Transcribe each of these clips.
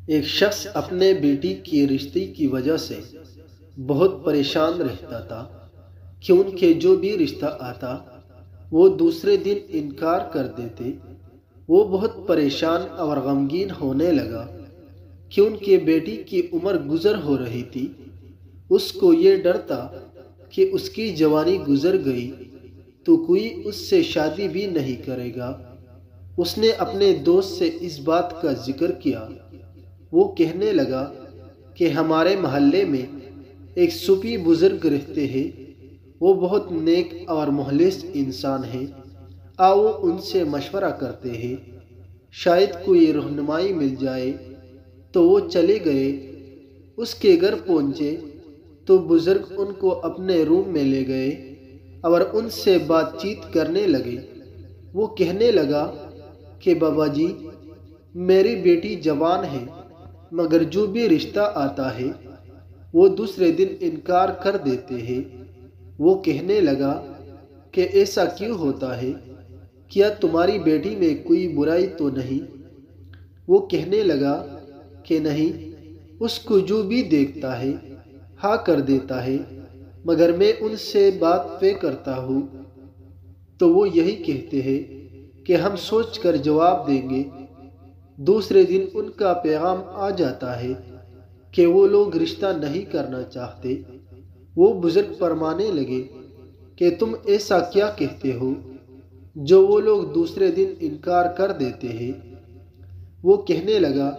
ایک شخص اپنے بیٹی کی رشتے کی وجہ سے بہت پریشان رہتا تھا کہ ان کے جو بھی رشتہ آتا وہ دوسرے دن انکار کر دیتے۔ وہ بہت پریشان اور غمگین ہونے لگا کہ ان کے بیٹی کی عمر گزر ہو رہی تھی۔ اس کو یہ ڈر تھا کہ اس کی جوانی گزر گئی تو کوئی اس سے شادی بھی نہیں کرے گا۔ اس نے اپنے دوست سے اس بات کا ذکر کیا۔ وہ کہنے لگا کہ ہمارے محلے میں ایک صوفی بزرگ رہتے ہیں، وہ بہت نیک اور مخلص انسان ہیں، آؤ ان سے مشورہ کرتے ہیں، شاید کوئی رہنمائی مل جائے۔ تو وہ چلے گئے۔ اس کے گھر پہنچے تو بزرگ ان کو اپنے روم میں لے گئے اور ان سے بات چیت کرنے لگے۔ وہ کہنے لگا کہ بابا جی، میری بیٹی جوان ہے مگر جو بھی رشتہ آتا ہے وہ دوسرے دن انکار کر دیتے ہیں۔ وہ کہنے لگا کہ ایسا کیوں ہوتا ہے؟ کیا تمہاری بیٹی میں کوئی برائی تو نہیں؟ وہ کہنے لگا کہ نہیں، اس کو جو بھی دیکھتا ہے ہاں کر دیتا ہے، مگر میں ان سے بات پہ کرتا ہوں تو وہ یہی کہتے ہیں کہ ہم سوچ کر جواب دیں گے۔ دوسرے دن ان کا پیغام آ جاتا ہے کہ وہ لوگ رشتہ نہیں کرنا چاہتے۔ وہ بزرگ فرمانے لگے کہ تم ایسا کیا کہتے ہو جو وہ لوگ دوسرے دن انکار کر دیتے ہیں؟ وہ کہنے لگا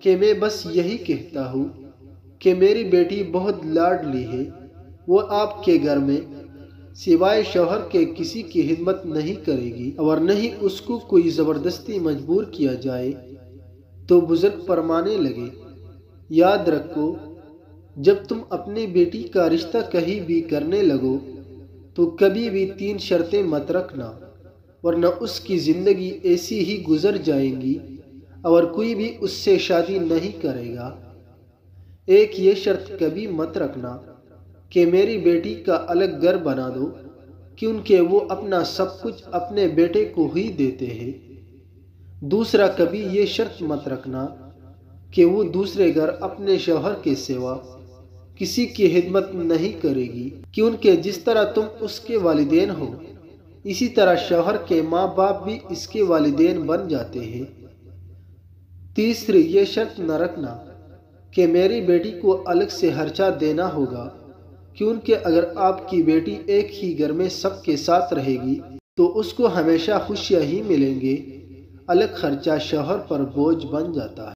کہ میں بس یہی کہتا ہوں کہ میری بیٹی بہت لاڈلی ہے، وہ آپ کے گھر میں سوائے شوہر کے کسی کی خدمت نہیں کرے گی اور نہ ہی اس کو کوئی زبردستی مجبور کیا جائے۔ تو بزرگ فرمانے لگے، یاد رکھو، جب تم اپنی بیٹی کا رشتہ کہیں بھی کرنے لگو تو کبھی بھی 3 شرطیں مت رکھنا، ورنہ اس کی زندگی ایسی ہی گزر جائے گی اور کوئی بھی اس سے شادی نہیں کرے گا۔ ایک یہ شرط کبھی مت رکھنا کہ میری بیٹی کا الگ گھر بنا دو، کیونکہ وہ اپنا سب کچھ اپنے بیٹے کو ہی دیتے ہیں۔ دوسرا، کبھی یہ شرط مت رکھنا کہ وہ دوسرے گھر اپنے شوہر کے سوا کسی کی خدمت نہیں کرے گی، کیونکہ جس طرح تم اس کے والدین ہو اسی طرح شوہر کے ماں باپ بھی اس کے والدین بن جاتے ہیں۔ تیسری، یہ شرط نہ رکھنا کہ میری بیٹی کو الگ سے خرچہ دینا ہوگا، کیونکہ اگر آپ کی بیٹی ایک ہی گھر میں سب کے ساتھ رہے گی تو اس کو ہمیشہ خوشیاں ہی ملیں گے، الگ خرچہ شوہر پر بوجھ بن جاتا ہے۔